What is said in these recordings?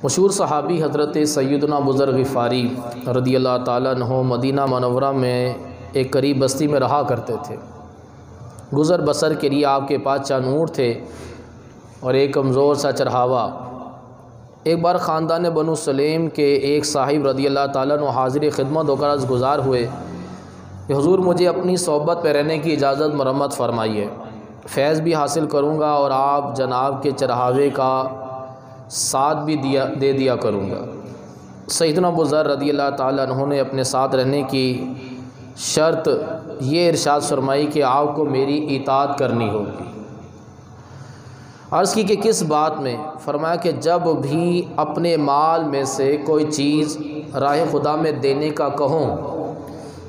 مشہور صحابی حضرت سیدنا ابو ذر غفاری رضی اللہ تعالیٰ عنہ مدینہ منورہ میں ایک قریب بستی میں رہا کرتے تھے۔ گزر بسر کے لیے آپ کے پاس چند اونٹ تھے اور ایک کمزور سا چرہاوا۔ ایک بار خاندان بنو سلیم کے ایک صاحب رضی اللہ تعالیٰ عنہ حاضر خدمت ہو کر عرض گزار ہوئے کہ حضور مجھے اپنی صحبت پہ رہنے کی اجازت مرمت فرمائیے، فیض بھی حاصل کروں گا اور آپ جناب کے چرہاوے کا ساتھ بھی دے دیا کروں گا۔ سیدنا ابو ذر رضی اللہ تعالیٰ عنہ نے اپنے ساتھ رہنے کی شرط یہ ارشاد فرمائی کہ آپ کو میری اطاعت کرنی ہوگی۔ عرض کی کہ کس بات میں؟ فرمایا کہ جب بھی اپنے مال میں سے کوئی چیز راہ خدا میں دینے کا کہوں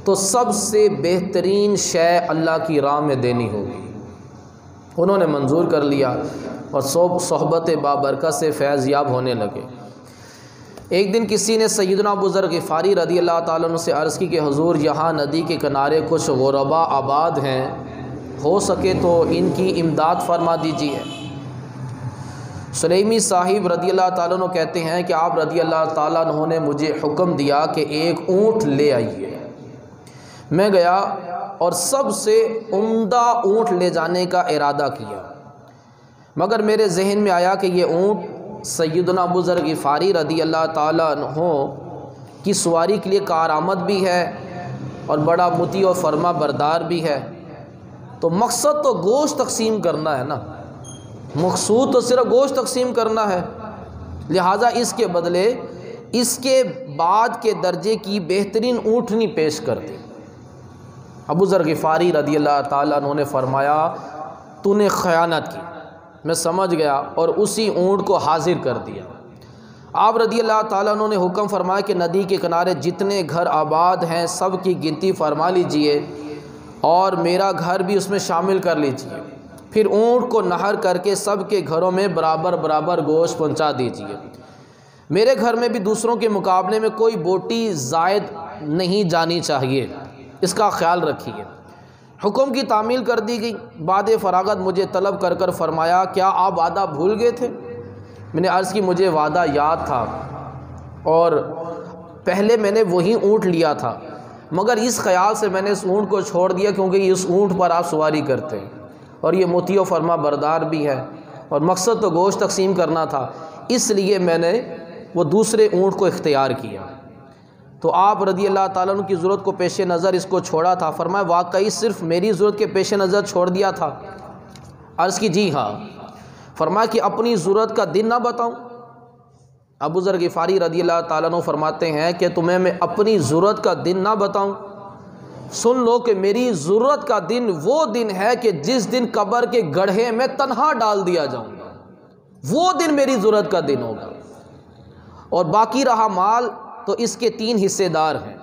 تو سب سے بہترین شے اللہ کی راہ میں دینی ہوگی۔ انہوں نے منظور کر لیا اور صحبت بابرکت سے فیض یاب ہونے لگے۔ ایک دن کسی نے سیدنا ابو ذر غفاری رضی اللہ تعالیٰ عنہ سے عرض کی کہ حضور یہاں ندی کے کنارے کچھ غربا آباد ہیں، ہو سکے تو ان کی امداد فرما دیجیے۔ سلیمی صاحب رضی اللہ تعالیٰ عنہ کہتے ہیں کہ آپ رضی اللہ تعالیٰ عنہ نے مجھے حکم دیا کہ ایک اونٹ لے آئیے۔ میں گیا اور سب سے عمدہ اونٹ لے جانے کا ارادہ کیا، مگر میرے ذہن میں آیا کہ یہ اونٹ سیدنا ابو ذر غفاری رضی اللہ تعالیٰ عنہ کی سواری کے لیے کارآمد بھی ہے اور بڑا مطیع و فرما بردار بھی ہے، تو مقصد تو گوشت تقسیم کرنا ہے نا، مقصود تو صرف گوشت تقسیم کرنا ہے، لہٰذا اس کے بدلے اس کے بعد کے درجے کی بہترین اونٹنی پیش کر دی۔ ابو ذر غفاری رضی اللہ تعالیٰ عنہ نے فرمایا تو نے خیانت کی، میں سمجھ گیا، اور اسی اونٹ کو حاضر کر دیا۔ آپ رضی اللہ تعالیٰ عنہ نے حکم فرمایا کہ ندی کے کنارے جتنے گھر آباد ہیں سب کی گنتی فرما لیجئے اور میرا گھر بھی اس میں شامل کر لیجئے، پھر اونٹ کو نہر کر کے سب کے گھروں میں برابر برابر گوشت پہنچا دیجئے۔ میرے گھر میں بھی دوسروں کے مقابلے میں کوئی بوٹی زائد نہیں جانی چاہیے، اس کا خیال رکھیے۔ حکم کی تعمیل کر دی گئی۔ بعد فراغت مجھے طلب کر کر فرمایا کیا آپ وعدہ بھول گئے تھے؟ میں نے عرض کی مجھے وعدہ یاد تھا اور پہلے میں نے وہی اونٹ لیا تھا، مگر اس خیال سے میں نے اس اونٹ کو چھوڑ دیا کیونکہ اس اونٹ پر آپ سواری کرتے ہیں اور یہ مطیع و فرما بردار بھی ہے اور مقصد تو گوشت تقسیم کرنا تھا، اس لیے میں نے وہ دوسرے اونٹ کو اختیار کیا۔ تو آپ رضی اللہ تعالیٰ عنہ کی ضرورت کو پیش نظر اس کو چھوڑا تھا؟ فرمایا واقعی صرف میری ضرورت کے پیش نظر چھوڑ دیا تھا؟ عرض کی جی ہاں۔ فرمایا کہ اپنی ضرورت کا دن نہ بتاؤں؟ ابو ذر غفاری رضی اللہ تعالیٰ عنہ فرماتے ہیں کہ تمہیں میں اپنی ضرورت کا دن نہ بتاؤں؟ سن لو کہ میری ضرورت کا دن وہ دن ہے کہ جس دن قبر کے گڑھے میں تنہا ڈال دیا جاؤں گا، وہ دن میری ضرورت کا دن ہوگا، اور باقی رہا مال تو اس کے 3 حصے دار ہیں۔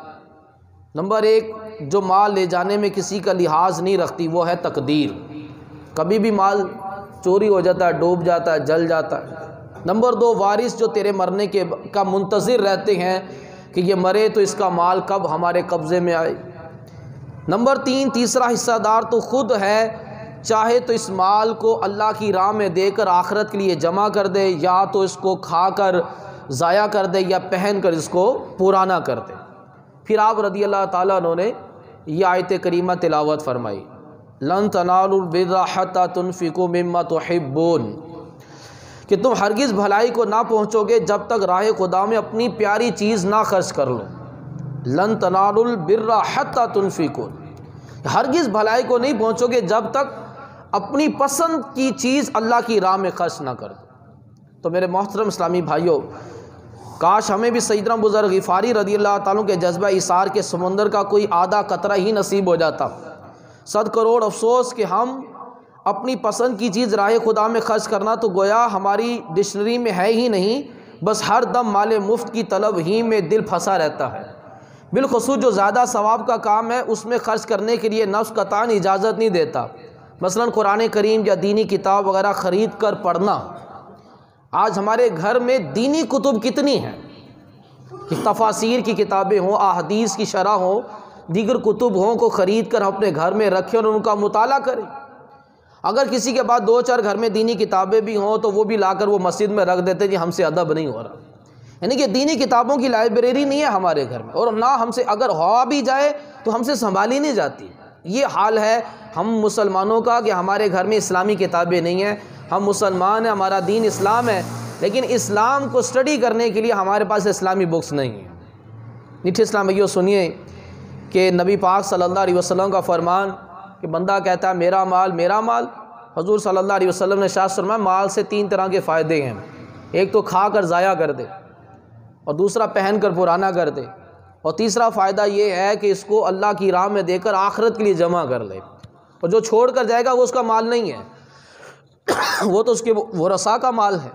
نمبر 1، جو مال لے جانے میں کسی کا لحاظ نہیں رکھتی وہ ہے تقدیر، کبھی بھی مال چوری ہو جاتا ہے، ڈوب جاتا ہے، جل جاتا ہے۔ نمبر 2، وارث جو تیرے مرنے کا منتظر رہتے ہیں کہ یہ مرے تو اس کا مال کب ہمارے قبضے میں آئے۔ نمبر 3، تیسرا حصہ دار تو خود ہے، چاہے تو اس مال کو اللہ کی راہ میں دے کر آخرت کے لیے جمع کر دے، یا تو اس کو کھا کر ضائع کر دے یا پہن کر اس کو پرانا کر دے۔ پھر آپ رضی اللہ تعالیٰ عنہ نے یہ آیت کریمہ تلاوت فرمائی، لن تنالوا البر حتى تنفقوا مما تحبون، کہ تم ہرگز بھلائی کو نہ پہنچو گے جب تک راہ خدا میں اپنی پیاری چیز نہ خرچ کر لو۔ لن تنالوا البر حتى تنفقوا، ہرگز بھلائی کو نہیں پہنچو گے جب تک اپنی پسند کی چیز اللہ کی راہ میں خرچ نہ کر دو۔ تو میرے محترم اسلامی بھائیوں، کاش ہمیں بھی سیدنا ابو ذر غفاری رضی اللہ تعالیٰ کے جذبہ ایثار کے سمندر کا کوئی آدھا قطرہ ہی نصیب ہو جاتا۔ 100 کروڑ افسوس کہ ہم اپنی پسند کی چیز راہ خدا میں خرچ کرنا تو گویا ہماری ڈکشنری میں ہے ہی نہیں، بس ہر دم مال مفت کی طلب ہی میں دل پھنسا رہتا ہے۔ بالخصوص جو زیادہ ثواب کا کام ہے اس میں خرچ کرنے کے لیے نفس قطعاً اجازت نہیں دیتا، مثلا قرآن کریم یا دینی کتاب وغیرہ خرید کر پڑھنا۔ آج ہمارے گھر میں دینی کتب کتنی ہیں، کہ تفاسیر کی کتابیں ہوں، احادیث کی شرح ہوں، دیگر کتب ہوں، کو خرید کر اپنے گھر میں رکھیں اور ان کا مطالعہ کریں۔ اگر کسی کے بعد 2-4 گھر میں دینی کتابیں بھی ہوں تو وہ بھی لا کر وہ مسجد میں رکھ دیتے جی ہم سے ادب نہیں ہو رہا۔ یعنی کہ دینی کتابوں کی لائبریری نہیں ہے ہمارے گھر میں، اور نہ ہم سے اگر ہوا بھی جائے تو ہم سے سنبھالی نہیں جاتی۔ یہ حال ہے ہم مسلمانوں کا کہ ہمارے گھر میں اسلامی کتابیں نہیں ہیں۔ ہم مسلمان ہیں، ہمارا دین اسلام ہے، لیکن اسلام کو اسٹڈی کرنے کے لیے ہمارے پاس اسلامی بکس نہیں ہیں۔ میٹھے اسلام بھائیو سنیے کہ نبی پاک صلی اللہ علیہ وسلم کا فرمان کہ بندہ کہتا ہے میرا مال میرا مال، حضور صلی اللہ علیہ وسلم نے ارشاد فرمایا مال سے 3 طرح کے فائدے ہیں، ایک تو کھا کر ضائع کر دے، اور دوسرا پہن کر پرانا کر دے، اور تیسرا فائدہ یہ ہے کہ اس کو اللہ کی راہ میں دے کر آخرت کے لیے جمع کر لے، اور جو چھوڑ کر جائے گا وہ اس کا مال نہیں ہے، وہ تو اس کے ورثاء کا مال ہے،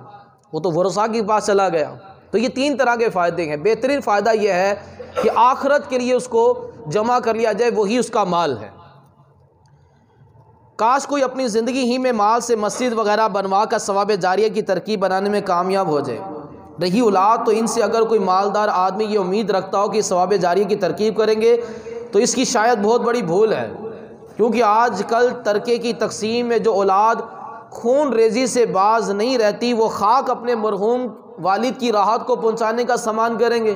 وہ تو ورثاء کے پاس چلا گیا۔ تو یہ 3 طرح کے فائدے ہیں۔ بہترین فائدہ یہ ہے کہ آخرت کے لیے اس کو جمع کر لیا جائے، وہی اس کا مال ہے۔ کاش کوئی اپنی زندگی ہی میں مال سے مسجد وغیرہ بنوا کر ثواب جاریہ کی ترکیب بنانے میں کامیاب ہو جائے۔ رہی اولاد تو ان سے اگر کوئی مالدار آدمی یہ امید رکھتا ہو کہ ثواب جاریہ کی ترکیب کریں گے تو اس کی شاید بہت بڑی بھول ہے، کیونکہ آج کل ترکے کی تقسیم میں جو اولاد خون ریزی سے باز نہیں رہتی، وہ خاک اپنے مرحوم والد کی راحت کو پہنچانے کا سامان کریں گے،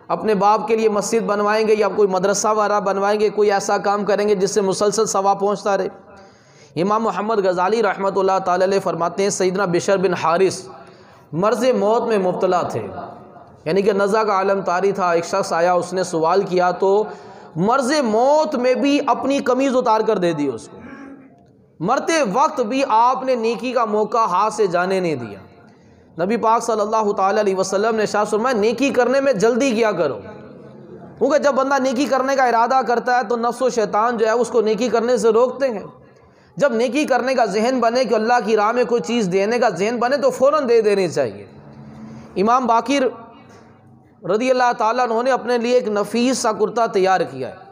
اپنے باپ کے لیے مسجد بنوائیں گے یا کوئی مدرسہ وغیرہ بنوائیں گے، کوئی ایسا کام کریں گے جس سے مسلسل ثواب پہنچتا رہے۔ امام محمد غزالی رحمۃ اللہ تعالی علیہ فرماتے ہیں سیدنا بشر بن حارث مرض موت میں مبتلا تھے، یعنی کہ نزع کا عالم طاری تھا۔ ایک شخص آیا، اس نے سوال کیا تو مرض موت میں بھی اپنی قمیض اتار کر دے دی اس کو، مرتے وقت بھی آپ نے نیکی کا موقع ہاتھ سے جانے نہیں دیا۔ نبی پاک صلی اللہ تعالی علیہ وسلم نے ارشاد فرمایا نیکی کرنے میں جلدی کیا کرو، کیونکہ جب بندہ نیکی کرنے کا ارادہ کرتا ہے تو نفس و شیطان جو ہے اس کو نیکی کرنے سے روکتے ہیں۔ جب نیکی کرنے کا ذہن بنے کہ اللہ کی راہ میں کوئی چیز دینے کا ذہن بنے تو فوراً دے دینی چاہیے۔ امام باقر رضی اللہ تعالیٰ عنہ نے اپنے لیے ایک نفیس سا کرتا تیار کیا ہے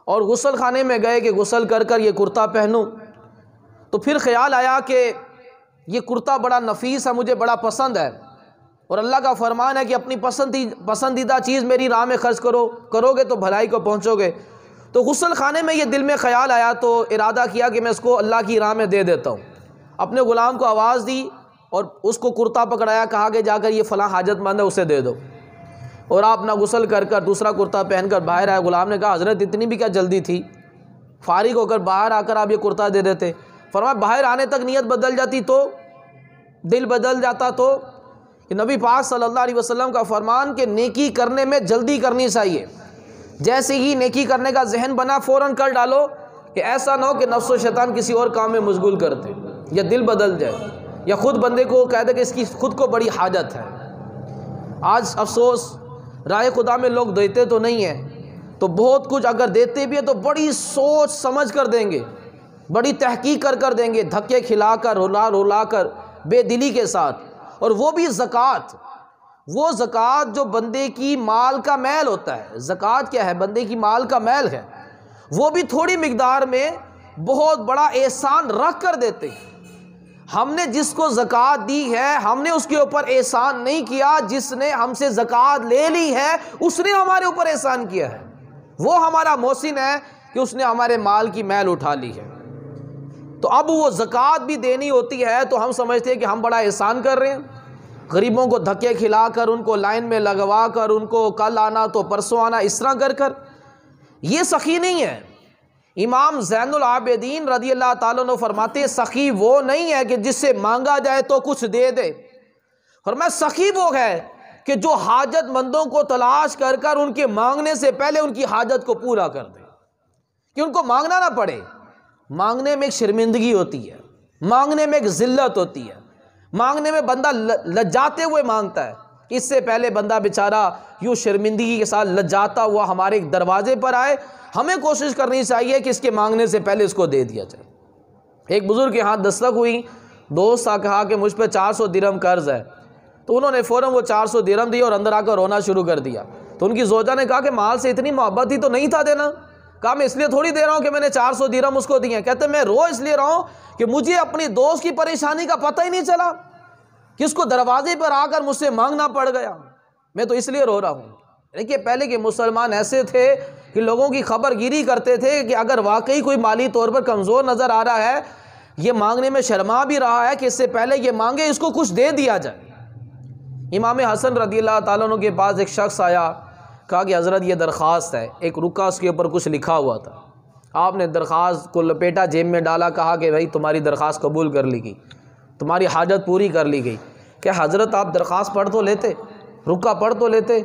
اور غسل خانے میں گئے کہ غسل کر کر یہ کرتا پہنوں، تو پھر خیال آیا کہ یہ کرتا بڑا نفیس ہے، مجھے بڑا پسند ہے، اور اللہ کا فرمان ہے کہ اپنی پسندیدہ چیز میری راہ میں خرچ کرو گے تو بھلائی کو پہنچو گے۔ تو غسل خانے میں یہ دل میں خیال آیا تو ارادہ کیا کہ میں اس کو اللہ کی راہ میں دے دیتا ہوں۔ اپنے غلام کو آواز دی اور اس کو کرتا پکڑایا، کہا کہ جا کر یہ فلاں حاجت مند ہے اسے دے دو، اور آپ اپنا غسل کر کر دوسرا کرتا پہن کر باہر آئے۔ غلام نے کہا حضرت اتنی بھی کیا جلدی تھی، فارغ ہو کر باہر آ کر آپ یہ کرتا دے دیتے۔ فرمایا باہر آنے تک نیت بدل جاتی تو، دل بدل جاتا تو۔ کہ نبی پاک صلی اللہ علیہ وسلم کا فرمان کہ نیکی کرنے میں جلدی کرنی چاہیے، جیسے ہی نیکی کرنے کا ذہن بنا فوراً کر ڈالو، کہ ایسا نہ ہو کہ نفس و شیطان کسی اور کام میں مشغول کر دے، یا دل بدل جائے، یا خود بندے کو کہہ دے کہ اس کی خود کو بڑی حاجت ہے۔ آج افسوس رائے خدا میں لوگ دیتے تو نہیں ہیں، تو بہت کچھ اگر دیتے بھی ہیں تو بڑی سوچ سمجھ کر دیں گے، بڑی تحقیق کر دیں گے، دھکے کھلا کر رلا کر بے دلی کے ساتھ، اور وہ بھی زکوٰۃ، وہ زکوٰۃ جو بندے کی مال کا میل ہوتا ہے۔ زکوٰۃ کیا ہے؟ بندے کی مال کا میل ہے، وہ بھی تھوڑی مقدار میں بہت بڑا احسان رکھ کر دیتے ہیں۔ ہم نے جس کو زکوٰۃ دی ہے ہم نے اس کے اوپر احسان نہیں کیا، جس نے ہم سے زکوٰۃ لے لی ہے اس نے ہمارے اوپر احسان کیا ہے، وہ ہمارا محسن ہے کہ اس نے ہمارے مال کی میل اٹھا لی ہے۔ تو اب وہ زکوٰۃ بھی دینی ہوتی ہے تو ہم سمجھتے ہیں کہ ہم بڑا احسان کر رہے ہیں، غریبوں کو دھکے کھلا کر، ان کو لائن میں لگوا کر، ان کو کل آنا تو پرسوں آنا اس طرح کر یہ سخی نہیں ہے۔ امام زین العابدین رضی اللہ تعالیٰ عنہ فرماتے ہیں سخی وہ نہیں ہے کہ جس سے مانگا جائے تو کچھ دے دے، فرمایا سخی وہ ہے کہ جو حاجت مندوں کو تلاش کر کر ان کے مانگنے سے پہلے ان کی حاجت کو پورا کر دے، کہ ان کو مانگنا نہ پڑے۔ مانگنے میں ایک شرمندگی ہوتی ہے، مانگنے میں ایک ذلت ہوتی ہے، مانگنے میں بندہ لجاتے ہوئے مانگتا ہے، اس سے پہلے بندہ بیچارہ یوں شرمندگی کے ساتھ لجاتا ہوا ہمارے دروازے پر آئے، ہمیں کوشش کرنی چاہیے کہ اس کے مانگنے سے پہلے اس کو دے دیا جائے۔ ایک بزرگ کے ہاتھ دستک ہوئی، دوست آ کہا کہ مجھ پہ 400 درہم قرض ہے، تو انہوں نے فوراً وہ 400 درہم دی اور اندر آ کر رونا شروع کر دیا۔ تو ان کی زوجہ نے کہا کہ مال سے اتنی محبت ہی تو نہیں تھا دینا۔ کہا میں اس لیے تھوڑی دے رہا ہوں کہ میں نے 400 درہم اس کو دیے ہیں، کہتے میں رو اس لیے رہا ہوں کہ مجھے اپنی دوست کی پریشانی کا پتہ ہی نہیں چلا کہ اس کو دروازے پر آ کر مجھ سے مانگنا پڑ گیا، میں تو اس لیے رو رہا ہوں۔ دیکھیے پہلے کے مسلمان ایسے تھے کہ لوگوں کی خبر گیری کرتے تھے کہ اگر واقعی کوئی مالی طور پر کمزور نظر آ رہا ہے، یہ مانگنے میں شرما بھی رہا ہے، کہ اس سے پہلے یہ مانگے اس کو کچھ دے دیا جائے۔ امام حسن رضی اللہ تعالیٰ عنہ کے پاس ایک شخص آیا، کہا کہ حضرت یہ درخواست ہے، ایک رکا اس کے اوپر کچھ لکھا ہوا تھا، آپ نے درخواست کو لپیٹا، جیب میں ڈالا، کہا کہ بھائی تمہاری درخواست قبول کر لی گئی، تمہاری حاجت پوری کر لی گئی۔ کہ حضرت آپ درخواست پڑھ تو لیتے، رکا پڑھ تو لیتے۔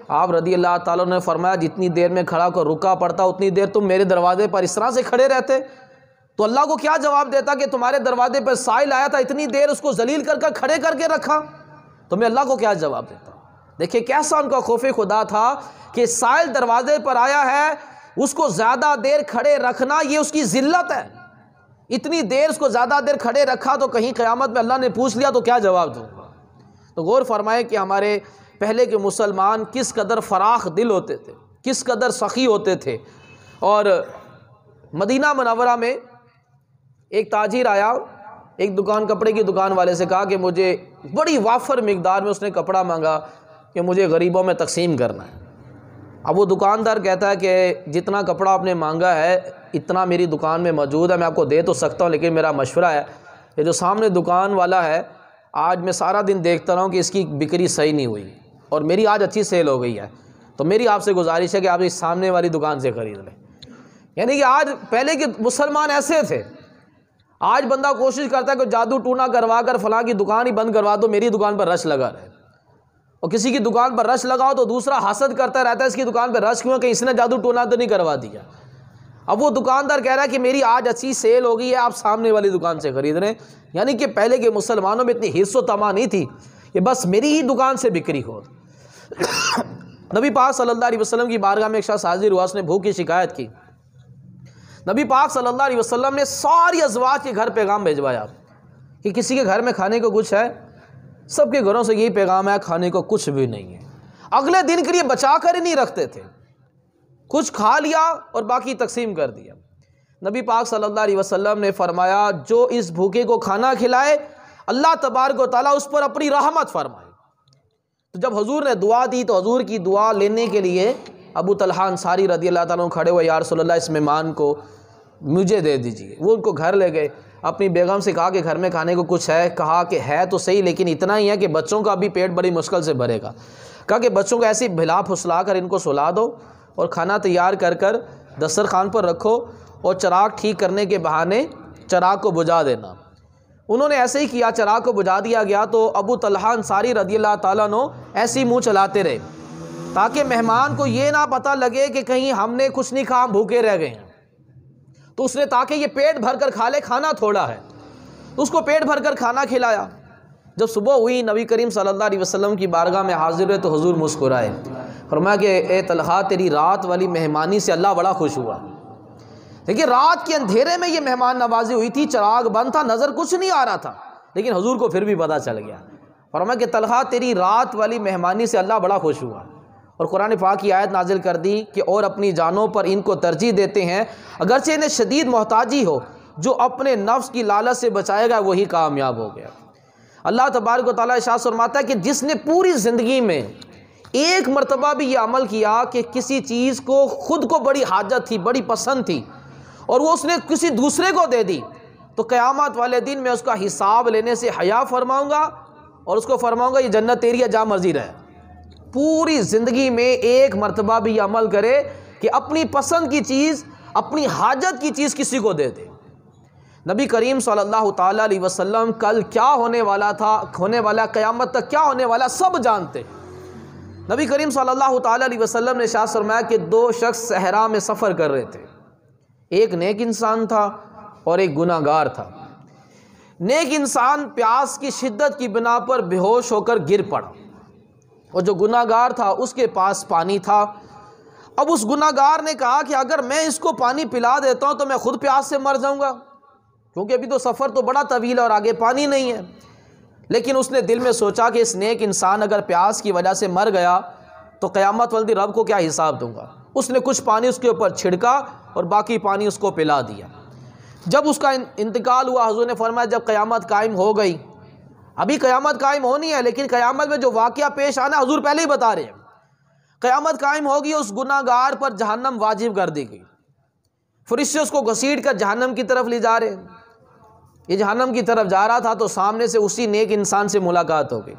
آپ رضی اللہ تعالیٰ نے فرمایا جتنی دیر میں کھڑا کر رکا پڑھتا اتنی دیر تم میرے دروازے پر اس طرح سے کھڑے رہتے، تو اللہ کو کیا جواب دیتا کہ تمہارے دروازے پر سائل آیا تھا، اتنی دیر اس کو ذلیل کر کھڑے کر کے رکھا، تو میں اللہ کو کیا جواب دیتا؟ دیکھیں کیسا ان کا خوف خدا تھا کہ سائل دروازے پر آیا ہے، اس کو زیادہ دیر کھڑے رکھنا یہ اس کی ذلت ہے، اتنی دیر اس کو زیادہ دیر کھڑے رکھا تو کہیں قیامت میں اللہ نے پوچھ لیا تو کیا جواب دوں گا۔ تو غور فرمائے کہ ہمارے پہلے کے مسلمان کس قدر فراخ دل ہوتے تھے، کس قدر سخی ہوتے تھے۔ اور مدینہ منورہ میں ایک تاجر آیا، ایک دکان، کپڑے کی دکان والے سے کہا کہ مجھے بڑی وافر مقدار میں اس نے کپڑا مانگا کہ مجھے غریبوں میں تقسیم کرنا ہے۔ اب وہ دکاندار کہتا ہے کہ جتنا کپڑا آپ نے مانگا ہے اتنا میری دکان میں موجود ہے، میں آپ کو دے تو سکتا ہوں، لیکن میرا مشورہ ہے یہ جو سامنے دکان والا ہے آج میں سارا دن دیکھتا رہا ہوں کہ اس کی بکری صحیح نہیں ہوئی اور میری آج اچھی سیل ہو گئی ہے، تو میری آپ سے گزارش ہے کہ آپ اس سامنے والی دکان سے خرید لیں۔ یعنی کہ آج پہلے کے مسلمان ایسے تھے، آج بندہ کوشش کرتا ہے کہ جادو ٹونا کروا کر فلاں کی دکان ہی بند کروا دو، میری دکان پر رش لگا رہے، اور کسی کی دکان پر رش لگاؤ تو دوسرا حسد کرتا رہتا ہے اس کی دکان پہ رش کیوں، کہ اس نے جادو ٹونا تو نہیں کروا دیا۔ اب وہ دکاندار کہہ رہا ہے کہ میری آج اچھی سیل ہو گئی ہے، آپ سامنے والی دکان سے خرید رہے ہیں۔ یعنی کہ پہلے کے مسلمانوں میں اتنی حرص و طمع نہیں تھی کہ بس میری ہی دکان سے بکری ہو۔ نبی پاک صلی اللہ علیہ وسلم کی بارگاہ میں ایک شخص حاضر ہوا، اس نے بھوک کی شکایت کی۔ نبی پاک صلی اللہ علیہ وسلم نے ساری ازواج کے گھر پیغام بھیجوایا کہ کسی کے گھر میں کھانے کو کچھ ہے، سب کے گھروں سے یہی پیغام ہے کھانے کو کچھ بھی نہیں ہے۔ اگلے دن کے لیے بچا کر ہی نہیں رکھتے تھے، کچھ کھا لیا اور باقی تقسیم کر دیا۔ نبی پاک صلی اللہ علیہ وسلم نے فرمایا جو اس بھوکے کو کھانا کھلائے اللہ تبارک و تعالیٰ اس پر اپنی رحمت فرمائے۔ تو جب حضور نے دعا دی تو حضور کی دعا لینے کے لیے ابو طلحہ انصاری رضی اللہ تعالیٰ عنہ کھڑے ہوئے، یا رسول اللہ اس مہمان کو مجھے دے دیجیے۔ وہ ان کو گھر لے گئے، اپنی بیگم سے کہا کہ گھر میں کھانے کو کچھ ہے، کہا کہ ہے تو صحیح لیکن اتنا ہی ہے کہ بچوں کا بھی پیٹ بڑی مشکل سے بھرے گا۔ کہا کہ بچوں کو ایسی بھلا پھسلا کر ان کو سلا دو اور کھانا تیار کر کر دسترخوان پر رکھو اور چراغ ٹھیک کرنے کے بہانے چراغ کو بجھا دینا۔ انہوں نے ایسے ہی کیا، چراغ کو بجھا دیا گیا تو ابو طلحہ انصاری رضی اللہ تعالیٰ عنہ ایسے ہی منہ چلاتے رہے تاکہ مہمان کو یہ نہ پتہ لگے کہ کہیں ہم نے کچھ نہیں کھا، ہم بھوکے رہ گئے ہیں۔ تو اس نے تاکہ یہ پیٹ بھر کر کھا لے، کھانا تھوڑا ہے، تو اس کو پیٹ بھر کر کھانا کھلایا۔ جب صبح ہوئی نبی کریم صلی اللہ علیہ وسلم کی بارگاہ میں حاضر ہوئے تو حضور مسکرائے، فرمایا کہ اے طلحہ تیری رات والی مہمانی سے اللہ بڑا خوش ہوا۔ دیکھیے رات کے اندھیرے میں یہ مہمان نوازی ہوئی تھی، چراغ بند تھا، نظر کچھ نہیں آ رہا تھا، لیکن حضور کو پھر بھی پتہ چل گیا۔ فرمایا کہ طلحہ تیری رات والی مہمانی سے اللہ بڑا خوش ہوا، اور قرآن پاک کی آیت نازل کر دی کہ اور اپنی جانوں پر ان کو ترجیح دیتے ہیں اگرچہ انہیں شدید محتاجی ہو، جو اپنے نفس کی لالچ سے بچائے گا وہی کامیاب ہو گیا۔ اللہ تبارک و تعالیٰ ارشاد فرماتا ہے کہ جس نے پوری زندگی میں ایک مرتبہ بھی یہ عمل کیا کہ کسی چیز کو خود کو بڑی حاجت تھی، بڑی پسند تھی، اور وہ اس نے کسی دوسرے کو دے دی، تو قیامت والے دن میں اس کا حساب لینے سے حیا فرماؤں گا اور اس کو فرماؤں گا یہ جنت تیری ہے، جا مرضی رہے۔ پوری زندگی میں ایک مرتبہ بھی یہ عمل کرے کہ اپنی پسند کی چیز، اپنی حاجت کی چیز کسی کو دے دے۔ نبی کریم صلی اللہ تعالیٰ علیہ وسلم کل کیا ہونے والا تھا، ہونے والا قیامت تک کیا ہونے والا سب جانتے۔ نبی کریم صلی اللہ تعالیٰ علیہ وسلم نے ارشاد فرمایا کہ دو شخص صحرا میں سفر کر رہے تھے، ایک نیک انسان تھا اور ایک گناہ گار تھا۔ نیک انسان پیاس کی شدت کی بنا پر بے ہوش ہو کر گر پڑا، اور جو گناہ گار تھا اس کے پاس پانی تھا۔ اب اس گناہ گار نے کہا کہ اگر میں اس کو پانی پلا دیتا ہوں تو میں خود پیاس سے مر جاؤں گا، کیونکہ ابھی تو سفر تو بڑا طویل ہے اور آگے پانی نہیں ہے۔ لیکن اس نے دل میں سوچا کہ اس نیک انسان اگر پیاس کی وجہ سے مر گیا تو قیامت والے دن رب کو کیا حساب دوں گا۔ اس نے کچھ پانی اس کے اوپر چھڑکا اور باقی پانی اس کو پلا دیا۔ جب اس کا انتقال ہوا حضور نے فرمایا جب قیامت قائم ہو گئی، ابھی قیامت قائم ہونی ہے لیکن قیامت میں جو واقعہ پیش آنا حضور پہلے ہی بتا رہے ہیں، قیامت قائم ہوگی، اس گناہ گار پر جہنم واجب کر دی گئی، فرشتے اس کو گھسیٹ کر جہنم کی طرف لے جا رہے ہیں۔ یہ جہنم کی طرف جا رہا تھا تو سامنے سے اسی نیک انسان سے ملاقات ہو گئی۔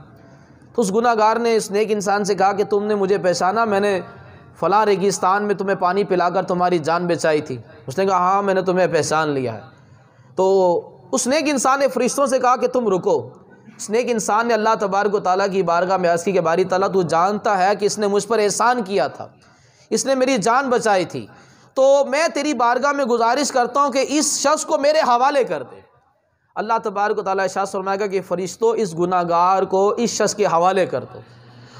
تو اس گناہ گار نے اس نیک انسان سے کہا کہ تم نے مجھے پہچانا، میں نے فلاں ریگستان میں تمہیں پانی پلا کر تمہاری جان بچائی تھی۔ اس نے کہا ہاں میں نے تمہیں پہچان لیا ہے۔ تو اس نیک انسان نے فرشتوں سے کہا کہ تم رکو۔ اس نیک انسان نے اللہ تبارک و تعالیٰ کی بارگاہ میں عرض کی کہ باری تعالیٰ تو جانتا ہے کہ اس نے مجھ پر احسان کیا تھا، اس نے میری جان بچائی تھی، تو میں تیری بارگاہ میں گزارش کرتا ہوں کہ اس شخص کو میرے حوالے کر دے۔ اللہ تبارک و تعالیٰ ارشاد فرمائے گا کہ فرشتوں اس گناہ گار کو اس شخص کے حوالے کر دو۔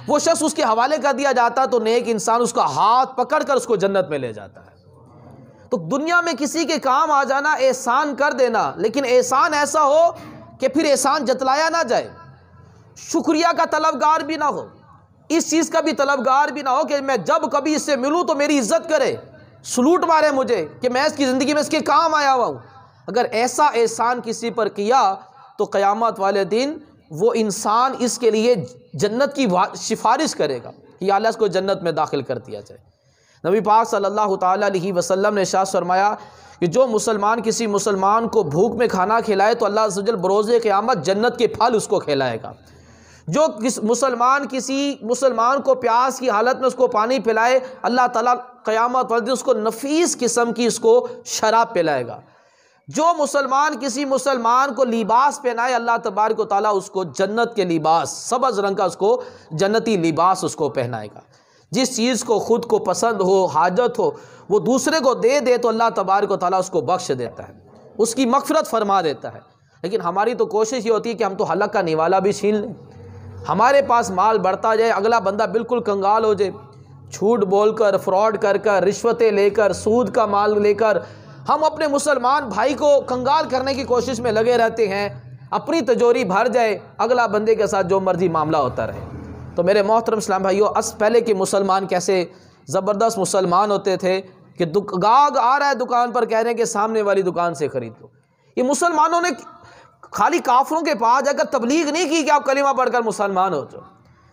وہ شخص اس کے حوالے کر دیا جاتا تو نیک انسان اس کا ہاتھ پکڑ کر اس کو جنت میں لے جاتا ہے۔ تو دنیا میں کسی کے کام آ جانا، احسان کر دینا، لیکن احسان ایسا ہو کہ پھر احسان جتلایا نہ جائے، شکریہ کا طلبگار بھی نہ ہو، اس چیز کا بھی طلبگار بھی نہ ہو کہ میں جب کبھی اس سے ملوں تو میری عزت کرے، سلوٹ مارے مجھے کہ میں اس کی زندگی میں اس کے کام آیا ہوا ہوں۔ اگر ایسا احسان کسی پر کیا تو قیامت والے دن وہ انسان اس کے لیے جنت کی سفارش کرے گا کہ یا اللہ اس کو جنت میں داخل کر دیا جائے۔ نبی پاک صلی اللہ تعالیٰ علیہ وسلم نے ارشاد فرمایا کہ جو مسلمان کسی مسلمان کو بھوک میں کھانا کھلائے تو اللہ عز و جل بروز قیامت جنت کے پھل اس کو کھلائے گا۔ جو مسلمان کسی مسلمان کو پیاس کی حالت میں اس کو پانی پلائے، اللہ تعالیٰ قیامت والے دن اس کو نفیس قسم کی اس کو شراب پلائے گا۔ جو مسلمان کسی مسلمان کو لباس پہنائے، اللہ تبارک و تعالیٰ اس کو جنت کے لباس، سبز رنگ کا اس کو جنتی لباس اس کو پہنائے گا۔ جس چیز کو خود کو پسند ہو، حاجت ہو، وہ دوسرے کو دے دے تو اللہ تبارک و تعالیٰ اس کو بخش دیتا ہے، اس کی مغفرت فرما دیتا ہے۔ لیکن ہماری تو کوشش یہ ہوتی ہے کہ ہم تو حلق کا نوالا بھی چھین لیں، ہمارے پاس مال بڑھتا جائے، اگلا بندہ بالکل کنگال ہو جائے، جھوٹ بول کر، فراڈ کر کر، رشوتیں لے کر، سود کا مال لے کر ہم اپنے مسلمان بھائی کو کنگال کرنے کی کوشش میں لگے رہتے ہیں، اپنی تجوری بھر جائے، اگلا بندے کے ساتھ جو مرضی معاملہ ہوتا رہے۔ تو میرے محترم اسلام بھائیو، پہلے کے مسلمان کیسے زبردست مسلمان ہوتے تھے کہ گاہک آ رہا ہے دکان پر، کہہ رہے ہیں کہ سامنے والی دکان سے خرید لو۔ یہ مسلمانوں نے خالی کافروں کے پاس جا کر تبلیغ نہیں کی کہ آپ کلمہ پڑھ کر مسلمان ہو جاؤ،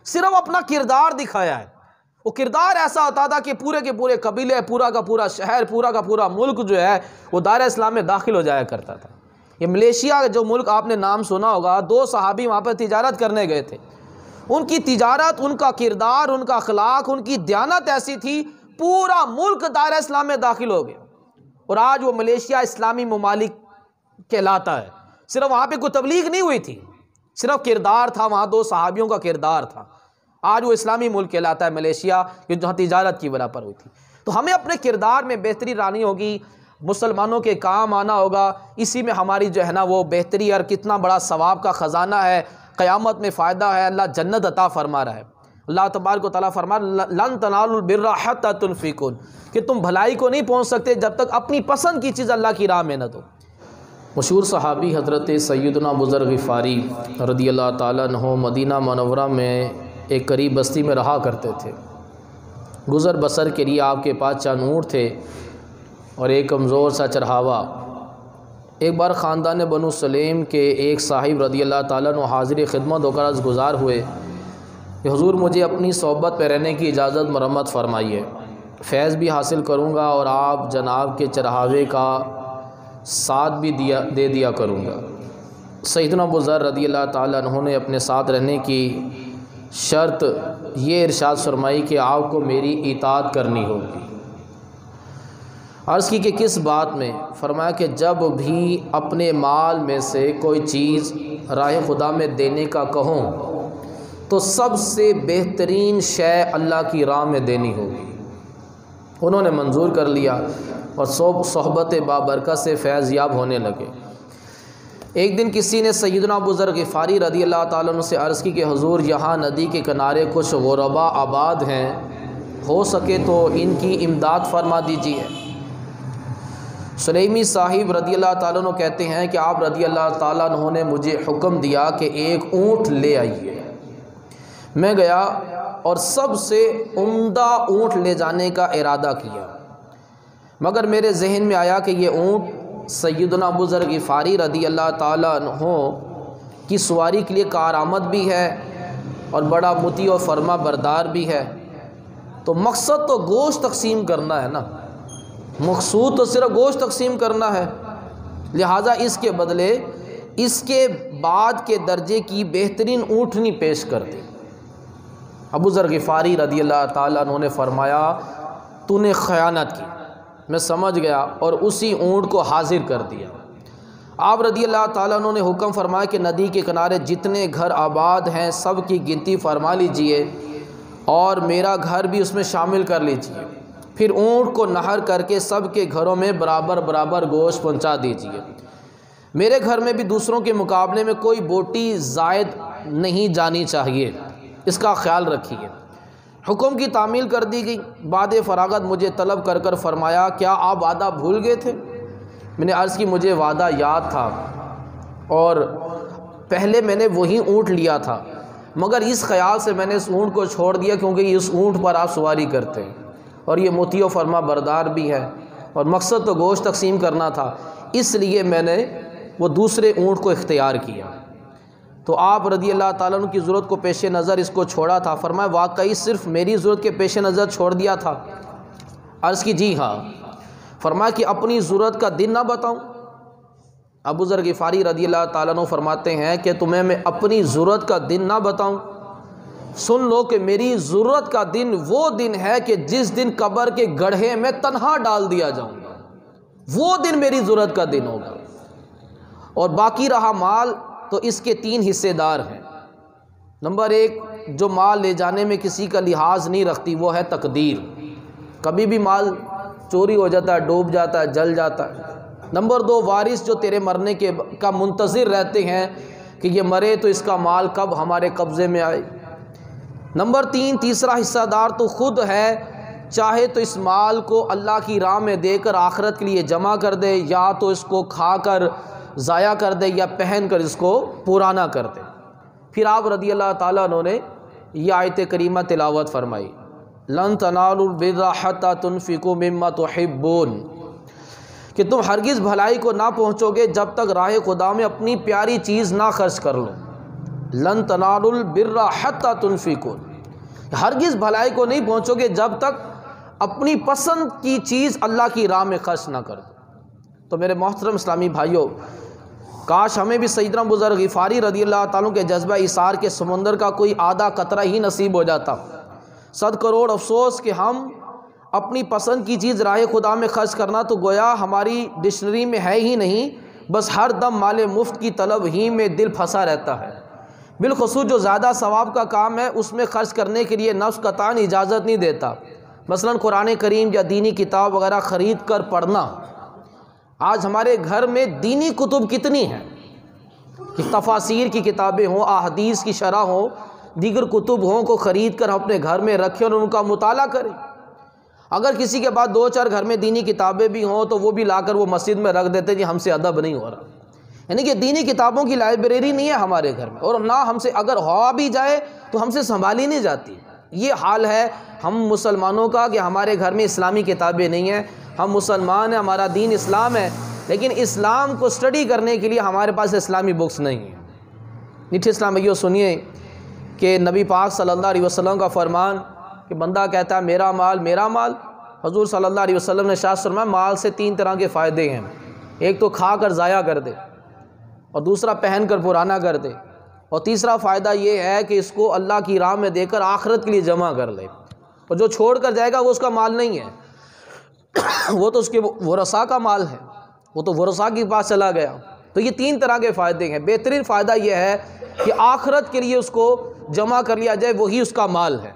صرف اپنا کردار دکھایا ہے۔ وہ کردار ایسا ہوتا تھا کہ پورے کے پورے قبیلے، پورا کا پورا شہر، پورا کا پورا ملک جو ہے وہ دائرہ اسلام میں داخل ہو جایا کرتا تھا۔ یہ ملیشیا جو ملک آپ نے نام سنا ہوگا، 2 صحابی وہاں پر تجارت کرنے گئے تھے، ان کی تجارت، ان کا کردار، ان کا اخلاق، ان کی دیانت ایسی تھی، پورا ملک دائرہ اسلام میں داخل ہو گیا۔ اور آج وہ ملیشیا اسلامی ممالک کہلاتا ہے۔ صرف وہاں پہ کوئی تبلیغ نہیں ہوئی تھی، صرف کردار تھا، وہاں 2 صحابیوں کا کردار تھا۔ آج وہ اسلامی ملک کہلاتا ہے ملیشیا، کہ جہاں تجارت کی بنا پر ہوئی تھی۔ تو ہمیں اپنے کردار میں بہتری لانی ہوگی، مسلمانوں کے کام آنا ہوگا، اسی میں ہماری جو ہے نا وہ بہتری، اور کتنا بڑا ثواب کا خزانہ ہے، قیامت میں فائدہ ہے، اللہ جنت عطا فرما رہا ہے۔ اللہ تبارک و تعالیٰ فرما لن تنالوا البر حتی تنفقوا، کہ تم بھلائی کو نہیں پہنچ سکتے جب تک اپنی پسند کی چیز اللہ کی راہ میں نہ دو۔ مشہور صحابی حضرت سیدنا ابو ذر غفاری رضی اللہ تعالیٰ عنہ مدینہ منورہ میں ایک قریب بستی میں رہا کرتے تھے۔ گزر بسر کے لیے آپ کے پاس چند اونٹ تھے اور ایک کمزور سا چرہاوا۔ ایک بار خاندان بنو سلیم کے ایک صاحب رضی اللہ تعالیٰ عنہ حاضر خدمت ہو کر عرض گزار ہوئے کہ حضور مجھے اپنی صحبت پہ رہنے کی اجازت مرمت فرمائیے، فیض بھی حاصل کروں گا اور آپ جناب کے چرہاوے کا ساتھ بھی دے دیا کروں گا۔ سیدنا ابو ذر رضی اللہ تعالیٰ عنہ نے اپنے ساتھ رہنے کی شرط یہ ارشاد فرمائی کہ آپ کو میری اطاعت کرنی ہوگی۔ عرض کی کہ کس بات میں؟ فرمایا کہ جب بھی اپنے مال میں سے کوئی چیز راہ خدا میں دینے کا کہوں تو سب سے بہترین شے اللہ کی راہ میں دینی ہوگی۔ انہوں نے منظور کر لیا اور صحبت بابرکت سے فیض یاب ہونے لگے۔ ایک دن کسی نے سیدنا ابو ذر غفاری رضی اللہ تعالیٰ عنہ سے عرض کی کہ حضور یہاں ندی کے کنارے کچھ غربا آباد ہیں، ہو سکے تو ان کی امداد فرما دیجیے۔ سلیمی صاحب رضی اللہ تعالیٰ عنہ کہتے ہیں کہ آپ رضی اللہ تعالیٰ عنہ نے مجھے حکم دیا کہ ایک اونٹ لے آئیے۔ میں گیا اور سب سے عمدہ اونٹ لے جانے کا ارادہ کیا، مگر میرے ذہن میں آیا کہ یہ اونٹ سیدنا ابو ذر غفاری رضی اللہ تعالیٰ عنہ کی سواری کے لیے کارآمد بھی ہے اور بڑا مطیع و فرما بردار بھی ہے، تو مقصد تو گوشت تقسیم کرنا ہے نا، مقصود تو صرف گوشت تقسیم کرنا ہے، لہٰذا اس کے بدلے اس کے بعد کے درجے کی بہترین اونٹنی پیش کر دی۔ ابو ذر غفاری رضی اللہ تعالیٰ عنہ نے فرمایا تو نے خیانت کی، میں سمجھ گیا اور اسی اونٹ کو حاضر کر دیا۔ آپ رضی اللہ تعالیٰ عنہ نے حکم فرمایا کہ ندی کے کنارے جتنے گھر آباد ہیں سب کی گنتی فرما لیجئے اور میرا گھر بھی اس میں شامل کر لیجئے، پھر اونٹ کو نہر کر کے سب کے گھروں میں برابر برابر گوشت پہنچا دیجئے، میرے گھر میں بھی دوسروں کے مقابلے میں کوئی بوٹی زائد نہیں جانی چاہیے، اس کا خیال رکھیے۔ حکم کی تعمیل کر دی گئی۔ بعد فراغت مجھے طلب کر کر فرمایا کیا آپ وعدہ بھول گئے تھے؟ میں نے عرض کی مجھے وعدہ یاد تھا اور پہلے میں نے وہی اونٹ لیا تھا، مگر اس خیال سے میں نے اس اونٹ کو چھوڑ دیا کیونکہ اس اونٹ پر آپ سواری کرتے ہیں اور یہ مطیع و فرما بردار بھی ہے اور مقصد تو گوشت تقسیم کرنا تھا، اس لیے میں نے وہ دوسرے اونٹ کو اختیار کیا۔ تو آپ رضی اللہ تعالیٰ عنہ کی ضرورت کو پیش نظر اس کو چھوڑا تھا؟ فرمایا واقعی صرف میری ضرورت کے پیش نظر چھوڑ دیا تھا؟ عرض کی جی ہاں۔ فرمایا کہ اپنی ضرورت کا دن نہ بتاؤں؟ ابو ذر غفاری رضی اللہ تعالیٰ عنہ فرماتے ہیں کہ تمہیں میں اپنی ضرورت کا دن نہ بتاؤں؟ سن لو کہ میری ضرورت کا دن وہ دن ہے کہ جس دن قبر کے گڑھے میں تنہا ڈال دیا جاؤں گا، وہ دن میری ضرورت کا دن ہوگا۔ اور باقی رہا مال تو اس کے 3 حصے دار ہیں۔ نمبر 1، جو مال لے جانے میں کسی کا لحاظ نہیں رکھتی وہ ہے تقدیر، کبھی بھی مال چوری ہو جاتا ہے، ڈوب جاتا ہے، جل جاتا ہے۔ نمبر 2، وارث جو تیرے مرنے کا منتظر رہتے ہیں کہ یہ مرے تو اس کا مال کب ہمارے قبضے میں آئے۔ نمبر 3، تیسرا حصہ دار تو خود ہے، چاہے تو اس مال کو اللہ کی راہ میں دے کر آخرت کے لیے جمع کر دے، یا تو اس کو کھا کر ضائع کر دے یا پہن کر اس کو پرانا کر دے۔ پھر آپ رضی اللہ تعالیٰ عنہ نے یہ آیت کریمہ تلاوت فرمائی، لن تنالوا البر حتى تنفقوا مما تحبون، کہ تم ہرگز بھلائی کو نہ پہنچو گے جب تک راہ خدا میں اپنی پیاری چیز نہ خرچ کر لو۔ لن تنالوا البر حتى تنفقوا، ہرگز بھلائی کو نہیں پہنچو گے جب تک اپنی پسند کی چیز اللہ کی راہ میں خرچ نہ کر دو۔ تو میرے محترم اسلامی بھائیوں، کاش ہمیں بھی سیدنا ابو ذر غفاری رضی اللہ تعالیٰ کے جذبہ ایثار کے سمندر کا کوئی آدھا قطرہ ہی نصیب ہو جاتا۔ 100 کروڑ افسوس کہ ہم اپنی پسند کی چیز راہ خدا میں خرچ کرنا تو گویا ہماری ڈکشنری میں ہے ہی نہیں، بس ہر دم مال مفت کی طلب ہی میں دل پھنسا رہتا ہے۔ بالخصوص جو زیادہ ثواب کا کام ہے اس میں خرچ کرنے کے لیے نفس قطعاً اجازت نہیں دیتا، مثلا قرآن کریم یا دینی کتاب وغیرہ خرید کر پڑھنا۔ آج ہمارے گھر میں دینی کتب کتنی ہیں کہ تفاسیر کی کتابیں ہوں، احادیث کی شرح ہوں، دیگر کتب ہوں کو خرید کر اپنے گھر میں رکھیں اور ان کا مطالعہ کریں۔ اگر کسی کے بعد 2-4 گھر میں دینی کتابیں بھی ہوں تو وہ بھی لا کر وہ مسجد میں رکھ دیتے جی ہم سے ادب نہیں ہو رہا، یعنی کہ دینی کتابوں کی لائبریری نہیں ہے ہمارے گھر میں، اور نہ ہم سے اگر ہوا بھی جائے تو ہم سے سنبھالی نہیں جاتی۔ یہ حال ہے ہم مسلمانوں کا کہ ہمارے گھر میں اسلامی کتابیں نہیں ہیں، ہم مسلمان ہیں، ہمارا دین اسلام ہے، لیکن اسلام کو سٹڈی کرنے کے لیے ہمارے پاس اسلامی بکس نہیں ہیں۔ میٹھے اسلام بھائیو سنیے کہ نبی پاک صلی اللہ علیہ وسلم کا فرمان کہ بندہ کہتا ہے میرا مال میرا مال، حضور صلی اللہ علیہ وسلم نے ارشاد فرمایا مال سے 3 طرح کے فائدے ہیں، ایک تو کھا کر ضائع کر دے، اور دوسرا پہن کر پرانا کر دے، اور تیسرا فائدہ یہ ہے کہ اس کو اللہ کی راہ میں دے کر آخرت کے لیے جمع کر لے، اور جو چھوڑ کر جائے گا وہ اس کا مال نہیں ہے، وہ تو اس کے ورثاء کا مال ہے، وہ تو ورثاء کے پاس چلا گیا۔ تو یہ 3 طرح کے فائدے ہیں۔ بہترین فائدہ یہ ہے کہ آخرت کے لیے اس کو جمع کر لیا جائے، وہی اس کا مال ہے۔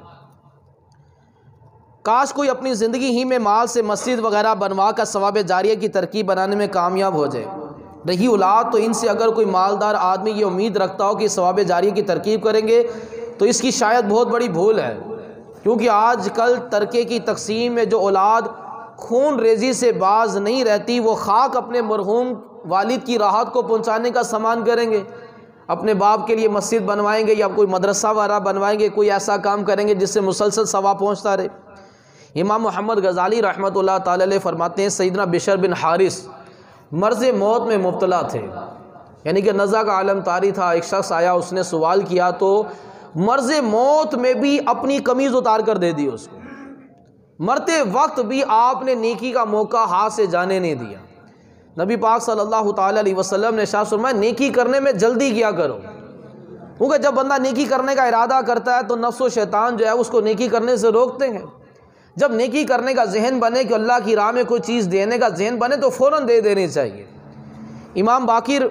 کاش کوئی اپنی زندگی ہی میں مال سے مسجد وغیرہ بنوا کر ثواب جاریہ کی ترکیب بنانے میں کامیاب ہو جائے۔ رہی اولاد تو ان سے اگر کوئی مالدار آدمی یہ امید رکھتا ہو کہ ثواب جاریہ کی ترکیب کریں گے تو اس کی شاید بہت بڑی بھول ہے، کیونکہ آج کل ترکے کی تقسیم میں جو اولاد خون ریزی سے باز نہیں رہتی وہ خاک اپنے مرحوم والد کی راحت کو پہنچانے کا سامان کریں گے، اپنے باپ کے لیے مسجد بنوائیں گے یا کوئی مدرسہ وغیرہ بنوائیں گے، کوئی ایسا کام کریں گے جس سے مسلسل ثواب پہنچتا رہے۔ امام محمد غزالی رحمۃ اللہ تعالی علیہ فرماتے ہیں سیدنا بشر بن حارث مرض موت میں مبتلا تھے، یعنی کہ نزع کا عالم طاری تھا۔ ایک شخص آیا، اس نے سوال کیا تو مرض موت میں بھی اپنی قمیض اتار کر دے دی اس کو، مرتے وقت بھی آپ نے نیکی کا موقع ہاتھ سے جانے نہیں دیا۔ نبی پاک صلی اللہ تعالی علیہ وسلم نے ارشاد فرمایا نیکی کرنے میں جلدی کیا کرو، کیونکہ جب بندہ نیکی کرنے کا ارادہ کرتا ہے تو نفس و شیطان جو ہے اس کو نیکی کرنے سے روکتے ہیں۔ جب نیکی کرنے کا ذہن بنے کہ اللہ کی راہ میں کوئی چیز دینے کا ذہن بنے تو فوراً دے دینی چاہیے۔ امام باقر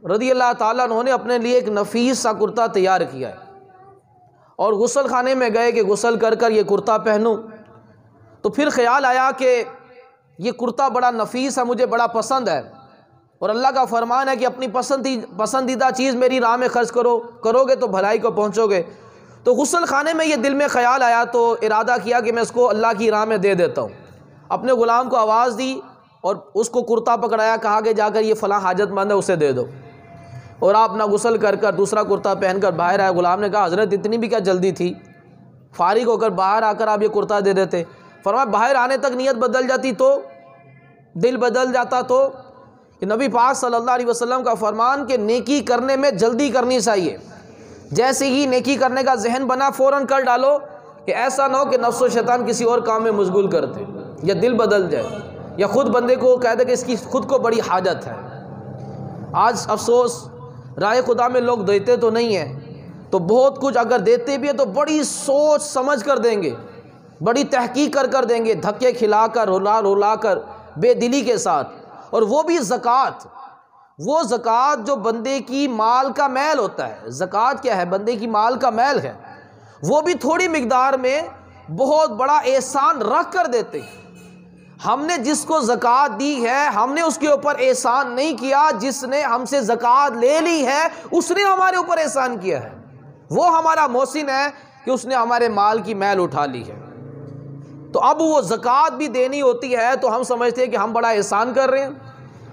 رضی اللہ تعالیٰ عنہ نے اپنے لیے ایک نفیس سا کرتا تیار کیا ہے اور غسل خانے میں گئے کہ غسل کر کر یہ کرتا پہنوں، تو پھر خیال آیا کہ یہ کرتا بڑا نفیس ہے، مجھے بڑا پسند ہے، اور اللہ کا فرمان ہے کہ اپنی پسندیدہ چیز میری راہ میں خرچ کرو گے تو بھلائی کو پہنچو گے۔ تو غسل خانے میں یہ دل میں خیال آیا تو ارادہ کیا کہ میں اس کو اللہ کی راہ میں دے دیتا ہوں۔ اپنے غلام کو آواز دی اور اس کو کرتا پکڑایا، کہا کہ جا کر یہ فلاں حاجت مند ہے اسے دے دو، اور آپ اپنا غسل کر کر دوسرا کرتا پہن کر باہر آئے۔ غلام نے کہا حضرت اتنی بھی کیا جلدی تھی، فارغ ہو کر باہر آ کر آپ یہ کرتا دے دیتے۔ فرمایا باہر آنے تک نیت بدل جاتی تو، دل بدل جاتا تو۔ کہ نبی پاک صلی اللہ علیہ وسلم کا فرمان کہ نیکی کرنے میں جلدی کرنی چاہیے، جیسے ہی نیکی کرنے کا ذہن بنا فوراً کر ڈالو، کہ ایسا نہ ہو کہ نفس و شیطان کسی اور کام میں مشغول کر دے، یا دل بدل جائے، یا خود بندے کو کہہ دے کہ اس کی خود کو بڑی حاجت ہے۔ آج افسوس رائے خدا میں لوگ دیتے تو نہیں ہیں، تو بہت کچھ اگر دیتے بھی ہیں تو بڑی سوچ سمجھ کر دیں گے، بڑی تحقیق کر دیں گے، دھکے کھلا کر رلا کر بے دلی کے ساتھ۔ اور وہ بھی زکوٰۃ، وہ زکوٰۃ جو بندے کی مال کا میل ہوتا ہے۔ زکوٰۃ کیا ہے؟ بندے کی مال کا میل ہے، وہ بھی تھوڑی مقدار میں بہت بڑا احسان رکھ کر دیتے ہیں۔ ہم نے جس کو زکوٰۃ دی ہے ہم نے اس کے اوپر احسان نہیں کیا، جس نے ہم سے زکوٰۃ لے لی ہے اس نے ہمارے اوپر احسان کیا ہے۔ وہ ہمارا محسن ہے کہ اس نے ہمارے مال کی میل اٹھا لی ہے۔ تو اب وہ زکوٰۃ بھی دینی ہوتی ہے تو ہم سمجھتے ہیں کہ ہم بڑا احسان کر رہے ہیں،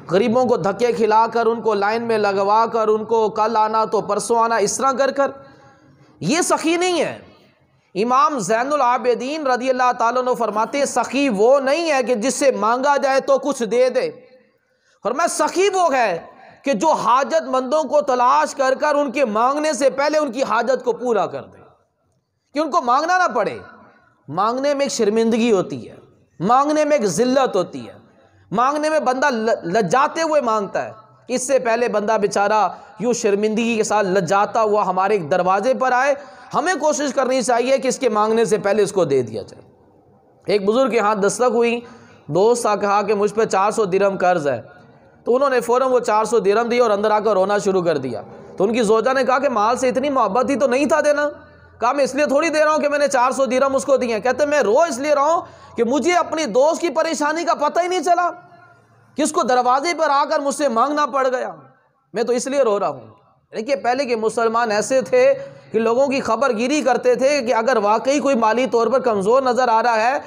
غریبوں کو دھکے کھلا کر، ان کو لائن میں لگوا کر، ان کو کل آنا تو پرسوں آنا اس طرح کر یہ سخی نہیں ہے۔ امام زین العابدین رضی اللہ تعالیٰ عنہ فرماتے ہیں سخی وہ نہیں ہے کہ جس سے مانگا جائے تو کچھ دے دے، فرمایا سخی وہ ہے کہ جو حاجت مندوں کو تلاش کر کر ان کے مانگنے سے پہلے ان کی حاجت کو پورا کر دے، کہ ان کو مانگنا نہ پڑے۔ مانگنے میں ایک شرمندگی ہوتی ہے، مانگنے میں ایک ذلت ہوتی ہے، مانگنے میں بندہ لجاتے ہوئے مانگتا ہے۔ اس سے پہلے بندہ بیچارہ یوں شرمندگی کے ساتھ لجاتا ہوا ہمارے دروازے پر آئے، ہمیں کوشش کرنی چاہیے کہ اس کے مانگنے سے پہلے اس کو دے دیا جائے۔ ایک بزرگ کے ہاتھ دستک ہوئی، دوست آ کہا کہ مجھ پہ 400 درہم قرض ہے، تو انہوں نے فوراً وہ 400 درہم دی اور اندر آ کر رونا شروع کر دیا۔ تو ان کی زوجہ نے کہا کہ مال سے اتنی محبت ہی تو نہیں تھا دینا۔ کہا میں اس لیے تھوڑی دے رہا ہوں کہ میں نے 400 درہم اس کو دیے ہیں، کہتے میں رو اس لیے رہا ہوں کہ مجھے اپنی دوست کی پریشانی کا پتہ ہی نہیں چلا کہ اس کو دروازے پر آ کر مجھ سے مانگنا پڑ گیا، میں تو اس لیے رو رہا ہوں۔ دیکھیے پہلے کے مسلمان ایسے تھے کہ لوگوں کی خبر گیری کرتے تھے کہ اگر واقعی کوئی مالی طور پر کمزور نظر آ رہا ہے،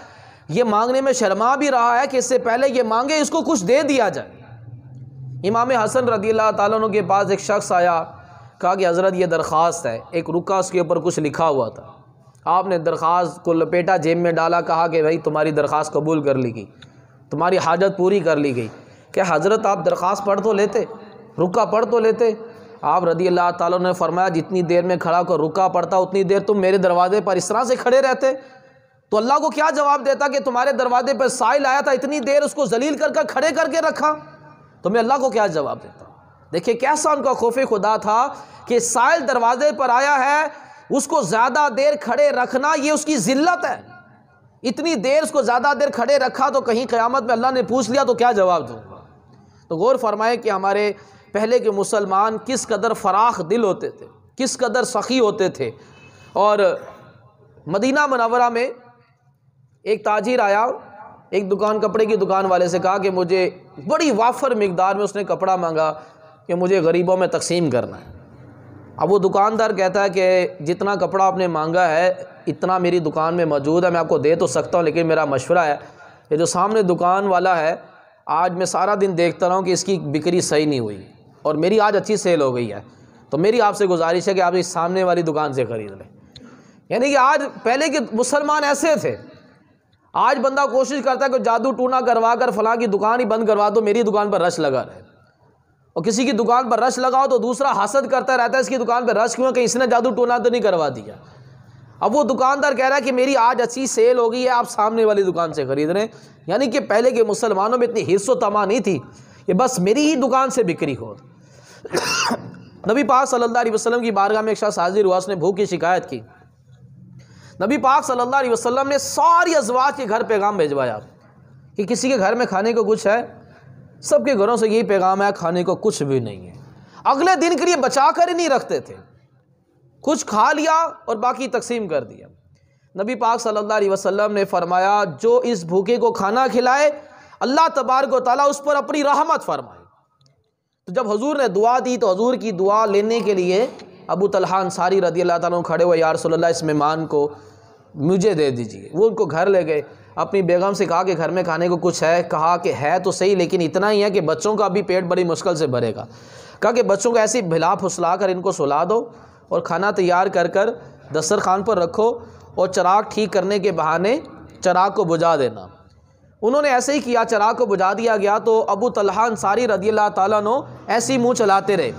یہ مانگنے میں شرما بھی رہا ہے، کہ اس سے پہلے یہ مانگے اس کو کچھ دے دیا جائے۔ امام حسن رضی اللہ تعالیٰ عنہ کے پاس ایک شخص آیا، کہا کہ حضرت یہ درخواست ہے، ایک رکا اس کے اوپر کچھ لکھا ہوا تھا۔ آپ نے درخواست کو لپیٹا، جیب میں ڈالا، کہا کہ بھائی تمہاری درخواست قبول کر لی گئی، تمہاری حاجت پوری کر لی گئی۔ کہ حضرت آپ درخواست پڑھ تو لیتے، رکا پڑھ تو لیتے۔ آپ رضی اللہ تعالیٰ نے فرمایا جتنی دیر میں کھڑا کر رکا پڑھتا اتنی دیر تم میرے دروازے پر اس طرح سے کھڑے رہتے، تو اللہ کو کیا جواب دیتا کہ تمہارے دروازے پر سائل آیا تھا، اتنی دیر اس کو ذلیل کر کر کھڑے کر کے رکھا، تو میں اللہ کو کیا جواب دیتا۔ دیکھیں کیسا ان کا خوف خدا تھا کہ سائل دروازے پر آیا ہے، اس کو زیادہ دیر کھڑے رکھنا یہ اس کی ذلت ہے۔ اتنی دیر اس کو زیادہ دیر کھڑے رکھا تو کہیں قیامت میں اللہ نے پوچھ لیا تو کیا جواب دوں گا۔ تو غور فرمائے کہ ہمارے پہلے کے مسلمان کس قدر فراخ دل ہوتے تھے، کس قدر سخی ہوتے تھے۔ اور مدینہ منورہ میں ایک تاجر آیا، ایک دکان، کپڑے کی دکان والے سے کہا کہ مجھے بڑی وافر مقدار میں اس نے کپڑا مانگا کہ مجھے غریبوں میں تقسیم کرنا ہے۔ اب وہ دکاندار کہتا ہے کہ جتنا کپڑا آپ نے مانگا ہے اتنا میری دکان میں موجود ہے، میں آپ کو دے تو سکتا ہوں، لیکن میرا مشورہ ہے کہ جو سامنے دکان والا ہے آج میں سارا دن دیکھتا رہا ہوں کہ اس کی بکری صحیح نہیں ہوئی اور میری آج اچھی سیل ہو گئی ہے، تو میری آپ سے گزارش ہے کہ آپ اس سامنے والی دکان سے خرید لیں۔ یعنی کہ آج پہلے کے مسلمان ایسے تھے، آج بندہ کوشش کرتا ہے کہ جادو ٹونا کروا کر فلاں کی دکان ہی بند کروا دو، میری دکان پر رش لگا رہے، اور کسی کی دکان پر رش لگاؤ تو دوسرا حسد کرتا رہتا ہے اس کی دکان پہ رش کیوں، کہ اس نے جادو ٹونا تو نہیں کروا دیا۔ اب وہ دکاندار کہہ رہا ہے کہ میری آج اچھی سیل ہو گئی ہے، آپ سامنے والی دکان سے خرید رہے ہیں۔ یعنی کہ پہلے کے مسلمانوں میں اتنی حرص و طمع نہیں تھی کہ بس میری ہی دکان سے بکری ہو۔ نبی پاک صلی اللہ علیہ وسلم کی بارگاہ میں ایک شخص حاضر ہوا، اس نے بھوک کی شکایت کی۔ نبی پاک صلی اللہ علیہ وسلم نے ساری ازواج کے گھر پیغام بھیجوایا کہ کسی کے گھر میں کھانے کو کچھ ہے؟ سب کے گھروں سے یہی پیغام ہے، کھانے کو کچھ بھی نہیں ہے۔ اگلے دن کے لیے بچا کر ہی نہیں رکھتے تھے، کچھ کھا لیا اور باقی تقسیم کر دیا۔ نبی پاک صلی اللہ علیہ وسلم نے فرمایا جو اس بھوکے کو کھانا کھلائے اللہ تبارک و تعالیٰ اس پر اپنی رحمت فرمائے۔ تو جب حضور نے دعا دی تو حضور کی دعا لینے کے لیے ابو طلحہ انصاری رضی اللہ تعالیٰ عنہ کھڑے ہوئے، یا رسول اللہ اس مہمان کو مجھے دے دیجیے۔ وہ ان کو گھر لے گئے، اپنی بیگم سے کہا کہ گھر میں کھانے کو کچھ ہے؟ کہا کہ ہے تو صحیح لیکن اتنا ہی ہے کہ بچوں کا بھی پیٹ بڑی مشکل سے بھرے گا۔ کہا کہ بچوں کو ایسی بھلا پھسلا کر ان کو سلا دو اور کھانا تیار کر کر دسترخوان پر رکھو اور چراغ ٹھیک کرنے کے بہانے چراغ کو بجھا دینا۔ انہوں نے ایسے ہی کیا، چراغ کو بجھا دیا گیا تو ابو طلحہ انصاری رضی اللہ تعالیٰ عنہ ایسے ہی منہ چلاتے رہے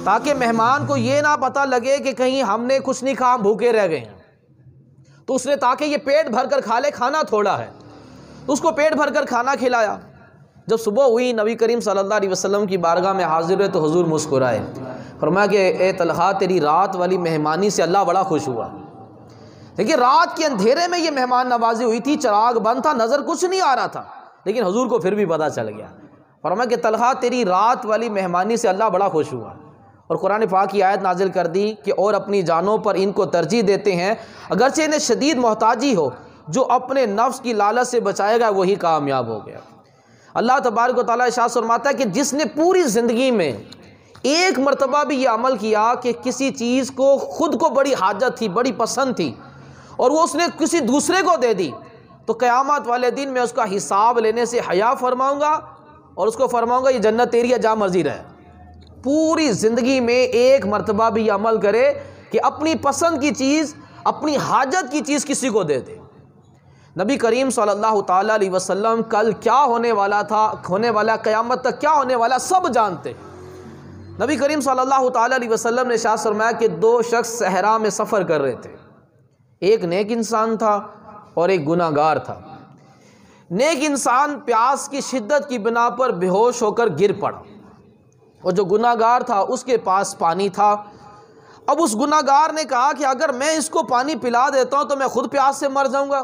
تاکہ مہمان کو یہ نہ پتہ لگے کہ کہیں ہم نے کچھ نہیں کھا، ہم بھوکے رہ گئے ہیں۔ تو اس نے تاکہ یہ پیٹ بھر کر کھا لے، کھانا تھوڑا ہے، تو اس کو پیٹ بھر کر کھانا کھلایا۔ جب صبح ہوئی نبی کریم صلی اللہ علیہ وسلم کی بارگاہ میں حاضر ہوئے تو حضور مسکرائے، فرمایا کہ اے طلحہ تیری رات والی مہمانی سے اللہ بڑا خوش ہوا۔ دیکھیے رات کے اندھیرے میں یہ مہمان نوازی ہوئی تھی، چراغ بند تھا، نظر کچھ نہیں آ رہا تھا، لیکن حضور کو پھر بھی پتہ چل گیا۔ فرمایا کہ طلحہ تیری رات والی مہمانی سے اللہ بڑا خوش ہوا، اور قرآن پاک کی آیت نازل کر دی کہ اور اپنی جانوں پر ان کو ترجیح دیتے ہیں اگرچہ انہیں شدید محتاجی ہو، جو اپنے نفس کی لالچ سے بچائے گا وہی کامیاب ہو گیا۔ اللہ تبارک و تعالیٰ ارشاد فرماتا ہے کہ جس نے پوری زندگی میں ایک مرتبہ بھی یہ عمل کیا کہ کسی چیز کو خود کو بڑی حاجت تھی، بڑی پسند تھی، اور وہ اس نے کسی دوسرے کو دے دی، تو قیامت والے دن میں اس کا حساب لینے سے حیا فرماؤں گا اور اس کو فرماؤں گا یہ جنت تیری ہے، جا مرضی رہے۔ پوری زندگی میں ایک مرتبہ بھی یہ عمل کرے کہ اپنی پسند کی چیز، اپنی حاجت کی چیز کسی کو دے دے۔ نبی کریم صلی اللہ تعالیٰ علیہ وسلم کل کیا ہونے والا تھا، ہونے والا قیامت تک کیا ہونے والا سب جانتے۔ نبی کریم صلی اللہ تعالیٰ علیہ وسلم نے ارشاد فرمایا کہ دو شخص صحرا میں سفر کر رہے تھے، ایک نیک انسان تھا اور ایک گناہ گار تھا۔ نیک انسان پیاس کی شدت کی بنا پر بے ہوش ہو کر گر پڑا، اور جو گناہ گار تھا اس کے پاس پانی تھا۔ اب اس گناہ گار نے کہا کہ اگر میں اس کو پانی پلا دیتا ہوں تو میں خود پیاس سے مر جاؤں گا،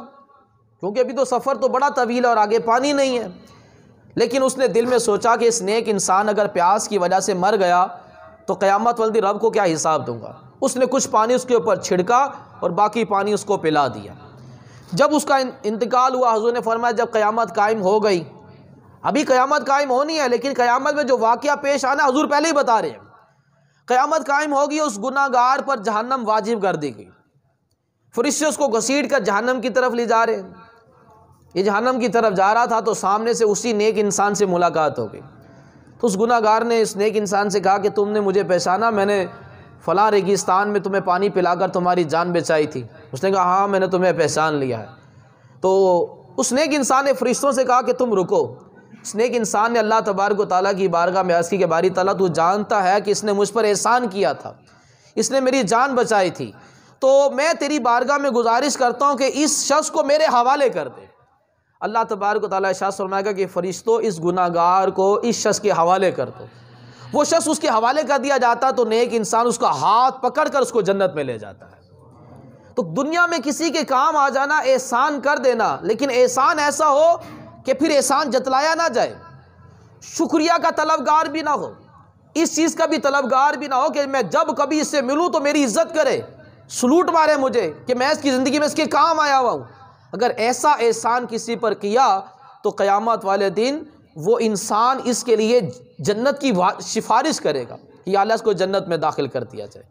کیونکہ ابھی تو سفر تو بڑا طویل ہے اور آگے پانی نہیں ہے۔ لیکن اس نے دل میں سوچا کہ اس نیک انسان اگر پیاس کی وجہ سے مر گیا تو قیامت والے دن رب کو کیا حساب دوں گا۔ اس نے کچھ پانی اس کے اوپر چھڑکا اور باقی پانی اس کو پلا دیا۔ جب اس کا انتقال ہوا حضور نے فرمایا جب قیامت قائم ہو گئی، ابھی قیامت قائم ہونی ہے لیکن قیامت میں جو واقعہ پیش آنا حضور پہلے ہی بتا رہے ہیں، قیامت قائم ہوگی، اس گناہ گار پر جہنم واجب کر دی گئی، فرشتے اس کو گھسیٹ کر جہنم کی طرف لے جا رہے ہیں۔ یہ جہنم کی طرف جا رہا تھا تو سامنے سے اسی نیک انسان سے ملاقات ہو گئی، تو اس گناہ گار نے اس نیک انسان سے کہا کہ تم نے مجھے پہچانا، میں نے فلاں ریگستان میں تمہیں پانی پلا کر تمہاری جان بچائی تھی۔ اس نے کہا ہاں میں نے تمہیں پہچان لیا ہے۔ تو اس نیک انسان نے فرشتوں سے کہا کہ تم رکو۔ اس نیک انسان نے اللہ تبارک و تعالیٰ کی بارگاہ میں عرض کی کہ باری تعالیٰ تو جانتا ہے کہ اس نے مجھ پر احسان کیا تھا، اس نے میری جان بچائی تھی، تو میں تیری بارگاہ میں گزارش کرتا ہوں کہ اس شخص کو میرے حوالے کر دے۔ اللہ تبارک و تعالیٰ ارشاد فرمائے گا کہ فرشتوں اس گناہ گار کو اس شخص کے حوالے کر دو۔ وہ شخص اس کے حوالے کر دیا جاتا تو نیک انسان اس کا ہاتھ پکڑ کر اس کو جنت میں لے جاتا ہے۔ تو دنیا میں کسی کے کام آ جانا، احسان کر دینا، لیکن احسان ایسا ہو کہ پھر احسان جتلایا نہ جائے، شکریہ کا طلبگار بھی نہ ہو، اس چیز کا بھی طلبگار بھی نہ ہو کہ میں جب کبھی اس سے ملوں تو میری عزت کرے، سلوٹ مارے مجھے کہ میں اس کی زندگی میں اس کے کام آیا ہوا ہوں۔ اگر ایسا احسان کسی پر کیا تو قیامت والے دن وہ انسان اس کے لیے جنت کی سفارش کرے گا کہ یا اللہ اس کو جنت میں داخل کر دیا جائے۔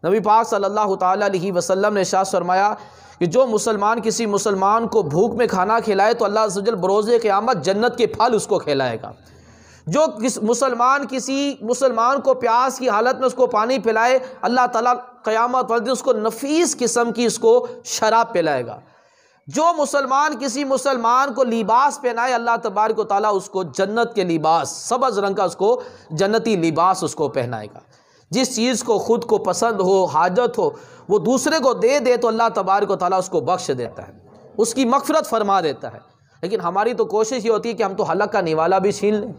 نبی پاک صلی اللہ تعالیٰ علیہ وسلم نے ارشاد فرمایا کہ جو مسلمان کسی مسلمان کو بھوک میں کھانا کھلائے تو اللہ عز و جل بروز قیامت جنت کے پھل اس کو کھلائے گا۔ جو مسلمان کسی مسلمان کو پیاس کی حالت میں اس کو پانی پلائے، اللہ تعالیٰ قیامت والے دن اس کو نفیس قسم کی اس کو شراب پلائے گا۔ جو مسلمان کسی مسلمان کو لباس پہنائے، اللہ تبارک و تعالیٰ اس کو جنت کے لباس، سبز رنگ کا اس کو جنتی لباس اس کو پہنائے گا۔ جس چیز کو خود کو پسند ہو، حاجت ہو، وہ دوسرے کو دے دے تو اللہ تبارک و تعالیٰ اس کو بخش دیتا ہے، اس کی مغفرت فرما دیتا ہے۔ لیکن ہماری تو کوشش یہ ہوتی ہے کہ ہم تو حلق کا نوالا بھی چھین لیں،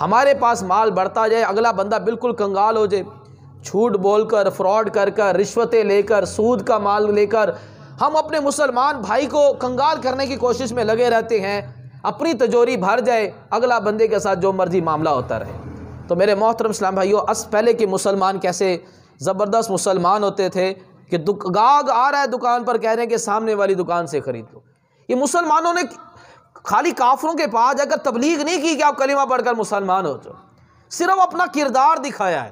ہمارے پاس مال بڑھتا جائے، اگلا بندہ بالکل کنگال ہو جائے، جھوٹ بول کر، فراڈ کر کر، رشوتیں لے کر، سود کا مال لے کر ہم اپنے مسلمان بھائی کو کنگال کرنے کی کوشش میں لگے رہتے ہیں، اپنی تجوری بھر جائے، اگلا بندے کے ساتھ جو مرضی معاملہ ہوتا رہے۔ تو میرے محترم اسلام بھائیو، پہلے کے مسلمان کیسے زبردست مسلمان ہوتے تھے کہ گاہک آ رہا ہے دکان پر، کہہ رہے ہیں کہ سامنے والی دکان سے خرید لو۔ یہ مسلمانوں نے خالی کافروں کے پاس جا کر تبلیغ نہیں کی کہ آپ کلمہ پڑھ کر مسلمان ہو جاؤ، صرف اپنا کردار دکھایا ہے۔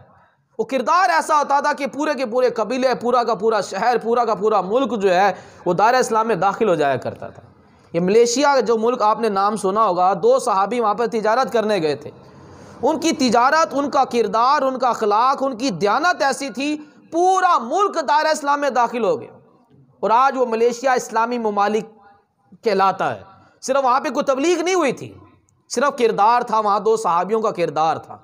وہ کردار ایسا ہوتا تھا کہ پورے کے پورے قبیلے، پورا کا پورا شہر، پورا کا پورا ملک جو ہے وہ دائرہ اسلام میں داخل ہو جایا کرتا تھا۔ یہ ملیشیا جو ملک آپ نے نام سنا ہوگا، 2 صحابی وہاں پر تجارت کرنے گئے تھے، ان کی تجارت، ان کا کردار، ان کا اخلاق، ان کی دیانت ایسی تھی، پورا ملک دائرہ اسلام میں داخل ہو گیا۔ اور آج وہ ملیشیا اسلامی ممالک کہلاتا ہے۔ صرف وہاں پہ کوئی تبلیغ نہیں ہوئی تھی، صرف کردار تھا، وہاں 2 صحابیوں کا کردار تھا۔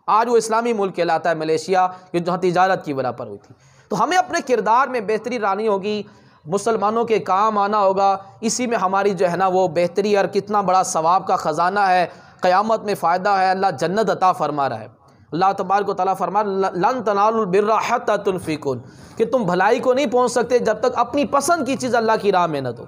آج وہ اسلامی ملک کہلاتا ہے ملیشیا، یہ جہاں تجارت کی بنا پر ہوئی تھی۔ تو ہمیں اپنے کردار میں بہتری لانی ہوگی، مسلمانوں کے کام آنا ہوگا، اسی میں ہماری جو ہے نا وہ بہتری، اور کتنا بڑا ثواب کا خزانہ ہے، قیامت میں فائدہ ہے، اللہ جنت عطا فرما رہا ہے۔ اللہ تبارک و تعالیٰ فرما لن تنالوا البر حتی تنفقوا، کہ تم بھلائی کو نہیں پہنچ سکتے جب تک اپنی پسند کی چیز اللہ کی راہ میں نہ دو۔